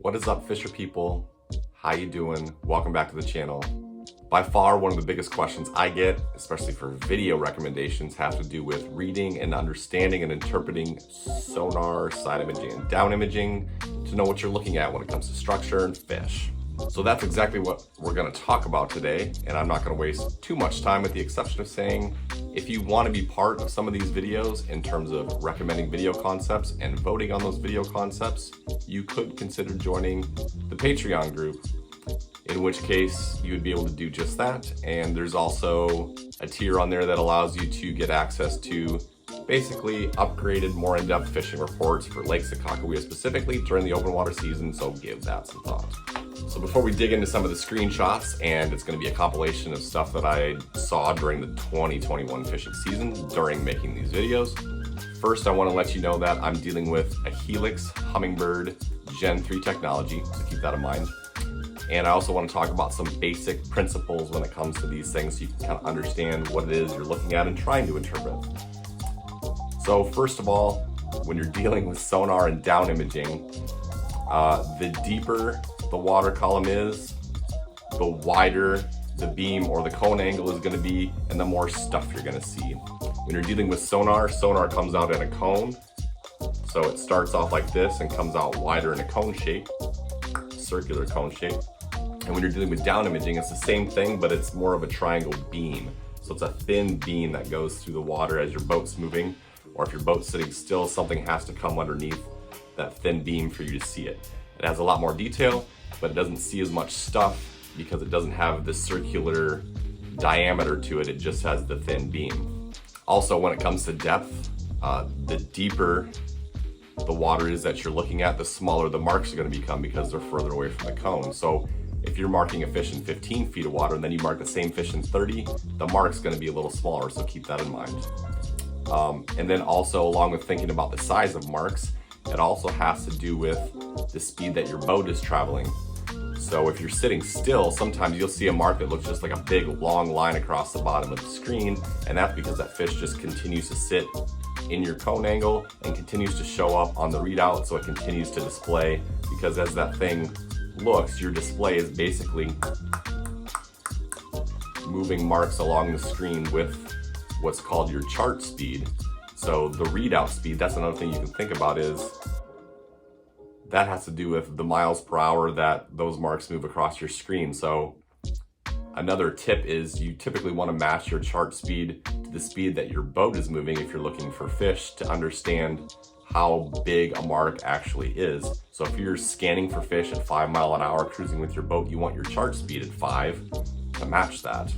What is up, fisher people? How you doing? Welcome back to the channel. By far, one of the biggest questions I get, especially for video recommendations, have to do with reading and understanding and interpreting sonar, side imaging, and down imaging to know what you're looking at when it comes to structure and fish. So that's exactly what we're going to talk about today, and I'm not going to waste too much time, with the exception of saying, if you want to be part of some of these videos in terms of recommending video concepts and voting on those video concepts, you could consider joining the Patreon group, in which case you would be able to do just that. And there's also a tier on there that allows you to get access to basically upgraded, more in-depth fishing reports for Lake Sakakawea specifically during the open water season, so give that some thought. So before we dig into some of the screenshots, and it's going to be a compilation of stuff that I saw during the 2021 fishing season during making these videos, first I want to let you know that I'm dealing with a Helix Humminbird Gen 3 technology, so keep that in mind. And I also want to talk about some basic principles when it comes to these things so you can kind of understand what it is you're looking at and trying to interpret. So first of all, when you're dealing with sonar and down imaging, the deeper the water column is, the wider the beam or the cone angle is going to be, and the more stuff you're going to see. When you're dealing with sonar, sonar comes out in a cone. So it starts off like this and comes out wider in a cone shape, circular cone shape. And when you're dealing with down imaging, it's the same thing, but it's more of a triangle beam. So it's a thin beam that goes through the water as your boat's moving, or if your boat's sitting still, something has to come underneath that thin beam for you to see it. It has a lot more detail, but it doesn't see as much stuff because it doesn't have the circular diameter to it. It just has the thin beam. Also, when it comes to depth, the deeper the water is that you're looking at, the smaller the marks are going to become because they're further away from the cone. So if you're marking a fish in 15 feet of water and then you mark the same fish in 30, the mark's going to be a little smaller, so keep that in mind. And then also, along with thinking about the size of marks, it also has to do with the speed that your boat is traveling. So if you're sitting still, sometimes you'll see a mark that looks just like a big long line across the bottom of the screen, and that's because that fish just continues to sit in your cone angle and continues to show up on the readout, so it continues to display, because as that thing looks, your display is basically moving marks along the screen with what's called your chart speed. So the readout speed, that's another thing you can think about, is that has to do with the miles per hour that those marks move across your screen. So another tip is you typically want to match your chart speed to the speed that your boat is moving if you're looking for fish, to understand how big a mark actually is. So if you're scanning for fish at 5 miles an hour cruising with your boat, you want your chart speed at 5 to match that.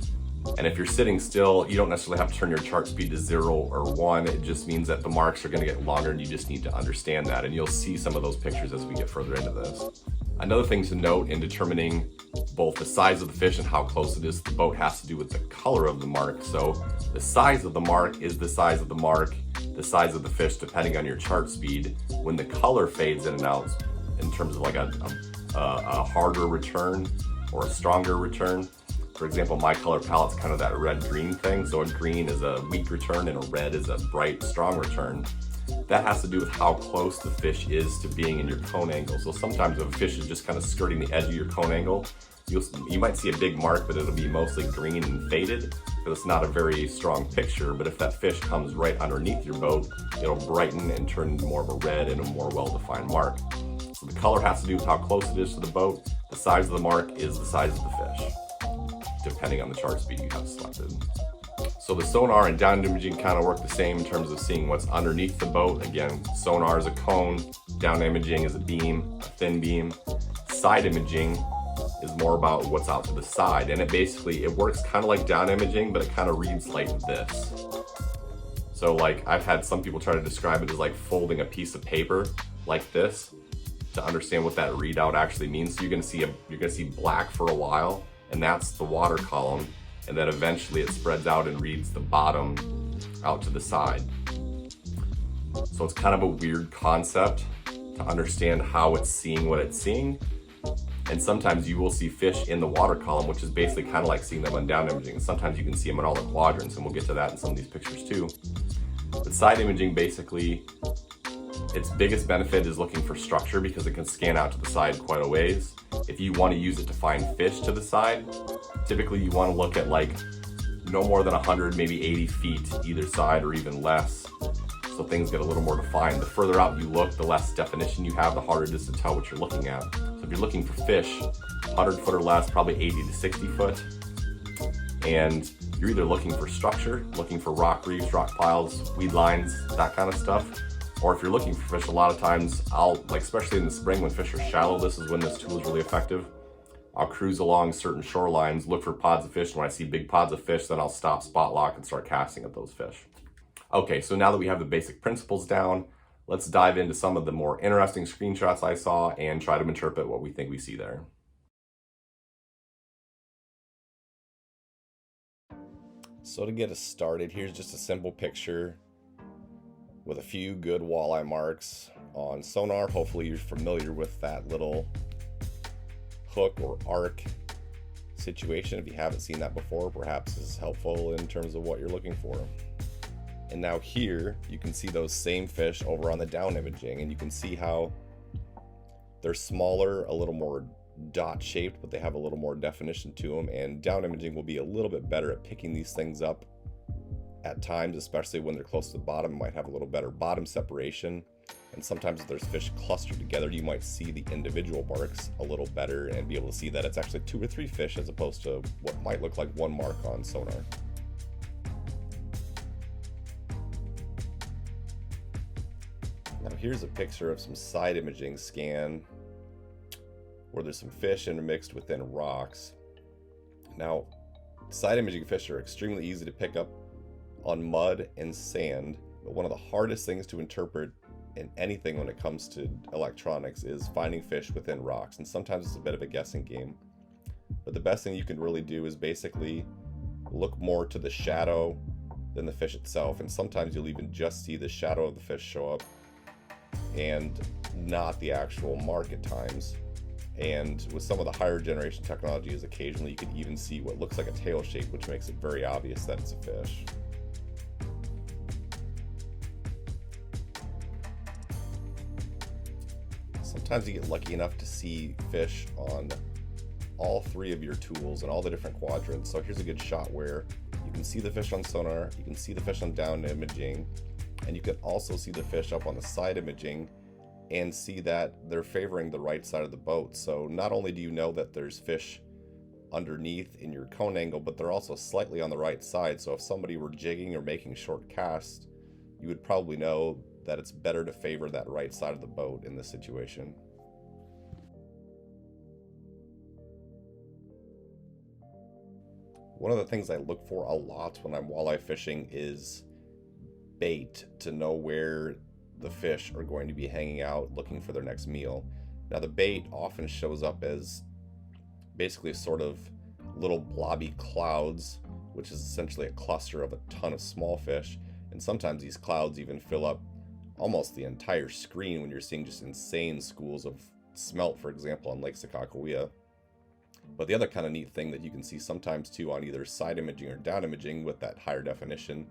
And if you're sitting still, you don't necessarily have to turn your chart speed to 0 or 1. It just means that the marks are going to get longer, and you just need to understand that. And you'll see some of those pictures as we get further into this. Another thing to note in determining both the size of the fish and how close it is to the boat has to do with the color of the mark. So the size of the mark is the size of the mark, the size of the fish, depending on your chart speed. When the color fades in and out, in terms of like a harder return or a stronger return, for example, my color palette's kind of that red-green thing. So a green is a weak return and a red is a bright, strong return. That has to do with how close the fish is to being in your cone angle. So sometimes if a fish is just kind of skirting the edge of your cone angle, you might see a big mark, but it'll be mostly green and faded because it's not a very strong picture. But if that fish comes right underneath your boat, it'll brighten and turn into more of a red and a more well-defined mark. So the color has to do with how close it is to the boat. The size of the mark is the size of the fish, depending on the chart speed you have selected. So the sonar and down imaging kind of work the same in terms of seeing what's underneath the boat. Again, sonar is a cone, down imaging is a beam, a thin beam. Side imaging is more about what's out to the side, and it works kind of like down imaging, but it kind of reads like this. So like I've had some people try to describe it as like folding a piece of paper like this to understand what that readout actually means. So you're gonna see black for a while, and that's the water column, and then eventually it spreads out and reads the bottom out to the side. So it's kind of a weird concept to understand how it's seeing what it's seeing. And sometimes you will see fish in the water column, which is basically kind of like seeing them on down imaging. Sometimes you can see them in all the quadrants, and we'll get to that in some of these pictures too. But side imaging basically Its biggest benefit is looking for structure because it can scan out to the side quite a ways. If you want to use it to find fish to the side, typically you want to look at like no more than 100, maybe 80 feet either side or even less. So things get a little more defined. The further out you look, the less definition you have, the harder it is to tell what you're looking at. So if you're looking for fish, 100 foot or less, probably 80 to 60 foot. And you're either looking for structure, looking for rock reefs, rock piles, weed lines, that kind of stuff. Or if you're looking for fish, a lot of times especially in the spring when fish are shallow, this is when this tool is really effective. I'll cruise along certain shorelines, look for pods of fish, and when I see big pods of fish, then I'll stop, spot lock, and start casting at those fish. Okay, so now that we have the basic principles down, let's dive into some of the more interesting screenshots I saw and try to interpret what we think we see there. So to get us started, here's just a simple picture with a few good walleye marks on sonar. Hopefully you're familiar with that little hook or arc situation. If you haven't seen that before, perhaps this is helpful in terms of what you're looking for. And now here you can see those same fish over on the down imaging, and you can see how they're smaller, a little more dot shaped, but they have a little more definition to them, and down imaging will be a little bit better at picking these things up at times, especially when they're close to the bottom. It might have a little better bottom separation, and sometimes if there's fish clustered together, you might see the individual marks a little better and be able to see that it's actually 2 or 3 fish as opposed to what might look like one mark on sonar. Now here's a picture of some side imaging scan where there's some fish intermixed within rocks. Now, side imaging fish are extremely easy to pick up on mud and sand, but one of the hardest things to interpret in anything when it comes to electronics is finding fish within rocks, and sometimes it's a bit of a guessing game. But the best thing you can really do is basically look more to the shadow than the fish itself, and sometimes you'll even just see the shadow of the fish show up and not the actual mark at times. And with some of the higher generation technologies, occasionally you can even see what looks like a tail shape, which makes it very obvious that it's a fish. Sometimes you get lucky enough to see fish on all 3 of your tools and all the different quadrants. So here's a good shot where you can see the fish on sonar, you can see the fish on down imaging, and you can also see the fish up on the side imaging and see that they're favoring the right side of the boat. So not only do you know that there's fish underneath in your cone angle, but they're also slightly on the right side. So if somebody were jigging or making short casts, you would probably know that it's better to favor that right side of the boat in this situation. One of the things I look for a lot when I'm walleye fishing is bait, to know where the fish are going to be hanging out looking for their next meal. Now the bait often shows up as basically a sort of little blobby clouds, which is essentially a cluster of a ton of small fish, and sometimes these clouds even fill up almost the entire screen when you're seeing just insane schools of smelt, for example, on Lake Sakakawea. But the other kind of neat thing that you can see sometimes too on either side imaging or down imaging with that higher definition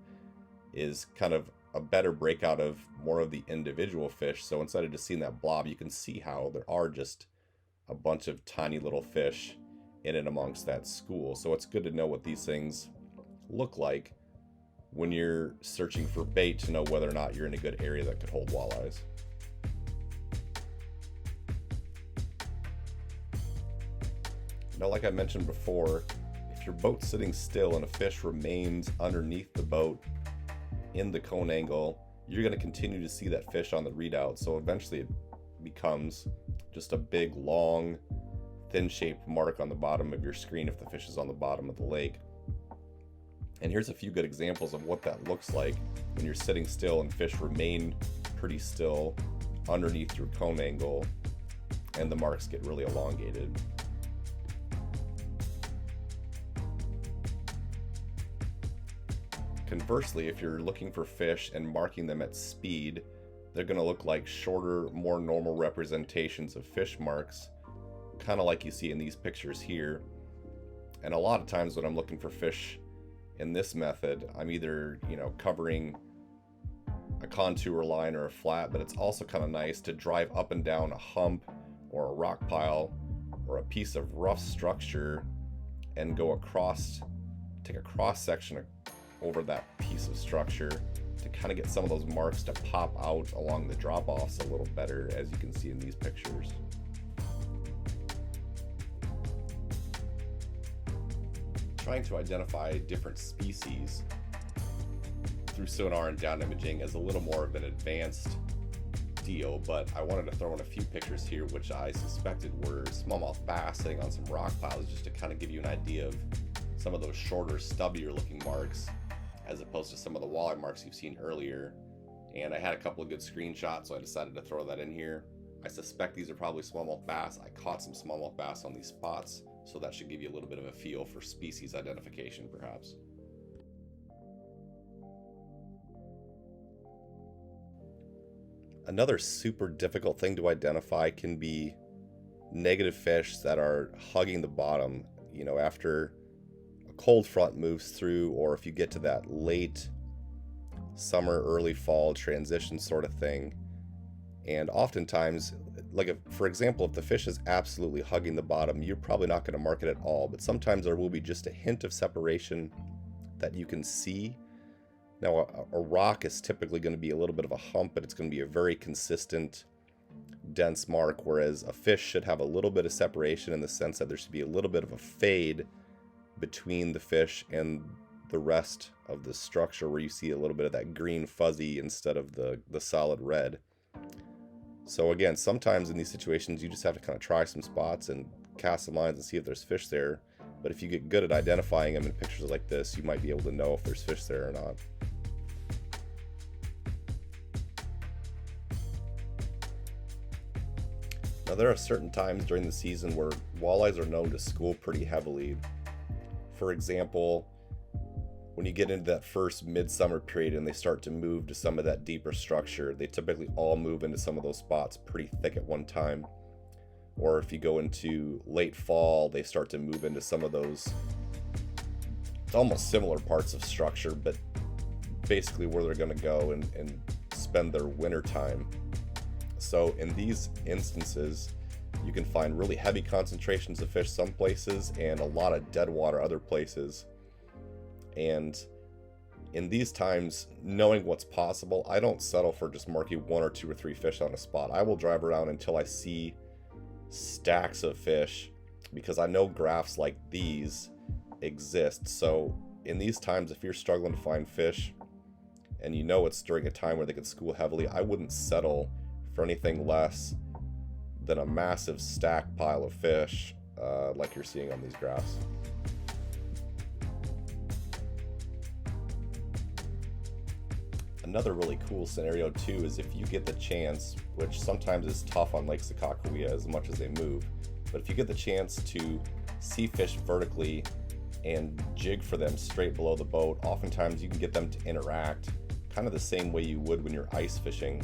is kind of a better breakout of more of the individual fish. So instead of just seeing that blob, you can see how there are just a bunch of tiny little fish in and amongst that school. So it's good to know what these things look like when you're searching for bait to know whether or not you're in a good area that could hold walleyes. Now, like I mentioned before, if your boat's sitting still and a fish remains underneath the boat in the cone angle, you're going to continue to see that fish on the readout. So eventually it becomes just a big, long, thin-shaped mark on the bottom of your screen if the fish is on the bottom of the lake. And here's a few good examples of what that looks like when you're sitting still and fish remain pretty still underneath your cone angle and the marks get really elongated. Conversely, if you're looking for fish and marking them at speed, they're going to look like shorter, more normal representations of fish marks, kind of like you see in these pictures here. And a lot of times when I'm looking for fish in this method, I'm either, covering a contour line or a flat, but it's also kind of nice to drive up and down a hump or a rock pile or a piece of rough structure and go across, take a cross section over that piece of structure to kind of get some of those marks to pop out along the drop-offs a little better, as you can see in these pictures. Trying to identify different species through sonar and down imaging is a little more of an advanced deal, but I wanted to throw in a few pictures here which I suspected were smallmouth bass sitting on some rock piles, just to kind of give you an idea of some of those shorter, stubbier looking marks as opposed to some of the walleye marks you've seen earlier. And I had a couple of good screenshots, so I decided to throw that in here. I suspect these are probably smallmouth bass. I caught some smallmouth bass on these spots, so that should give you a little bit of a feel for species identification perhaps. Another super difficult thing to identify can be negative fish that are hugging the bottom, you know, after a cold front moves through, or if you get to that late summer, early fall transition sort of thing. And oftentimes, like if, for example, if the fish is absolutely hugging the bottom, you're probably not going to mark it at all, but sometimes there will be just a hint of separation that you can see. Now, a rock is typically going to be a little bit of a hump, but it's going to be a very consistent, dense mark, whereas a fish should have a little bit of separation in the sense that there should be a little bit of a fade between the fish and the rest of the structure, where you see a little bit of that green fuzzy instead of the solid red. So again, sometimes in these situations you just have to kind of try some spots and cast some lines and see if there's fish there. But if you get good at identifying them in pictures like this, you might be able to know if there's fish there or not. Now, there are certain times during the season where walleyes are known to school pretty heavily. For example, when you get into that first midsummer period and they start to move to some of that deeper structure, they typically all move into some of those spots pretty thick at one time. Or if you go into late fall, they start to move into some of those, it's almost similar parts of structure, but basically where they're going to go and spend their winter time. So in these instances, you can find really heavy concentrations of fish some places and a lot of dead water other places. And in these times, knowing what's possible, I don't settle for just marking 1 or 2 or 3 fish on a spot. I will drive around until I see stacks of fish, because I know graphs like these exist. So in these times, if you're struggling to find fish and you know it's during a time where they could school heavily, I wouldn't settle for anything less than a massive stack pile of fish like you're seeing on these graphs. Another really cool scenario too is if you get the chance, which sometimes is tough on Lake Sakakawea as much as they move, but if you get the chance to see fish vertically and jig for them straight below the boat, oftentimes you can get them to interact kind of the same way you would when you're ice fishing.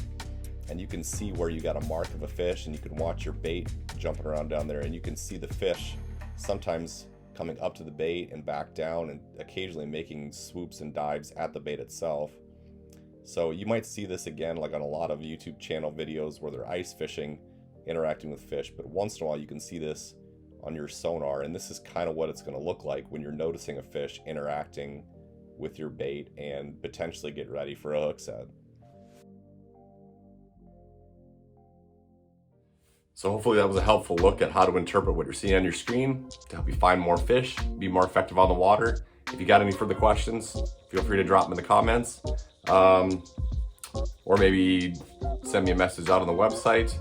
And you can see where you got a mark of a fish, and you can watch your bait jumping around down there, and you can see the fish sometimes coming up to the bait and back down, and occasionally making swoops and dives at the bait itself. So you might see this again like on a lot of YouTube channel videos where they're ice fishing, interacting with fish, but once in a while you can see this on your sonar, and this is kind of what it's going to look like when you're noticing a fish interacting with your bait and potentially get ready for a hook set. So hopefully that was a helpful look at how to interpret what you're seeing on your screen to help you find more fish, be more effective on the water. If you got any further questions, feel free to drop them in the comments. Or maybe send me a message out on the website.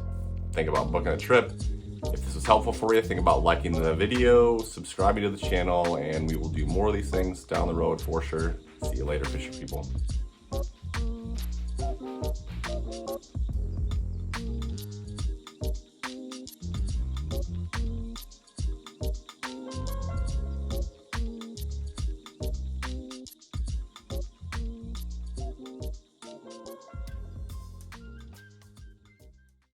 Think about booking a trip. If this was helpful for you, think about liking the video, subscribing to the channel, and we will do more of these things down the road for sure. See you later, fisher people.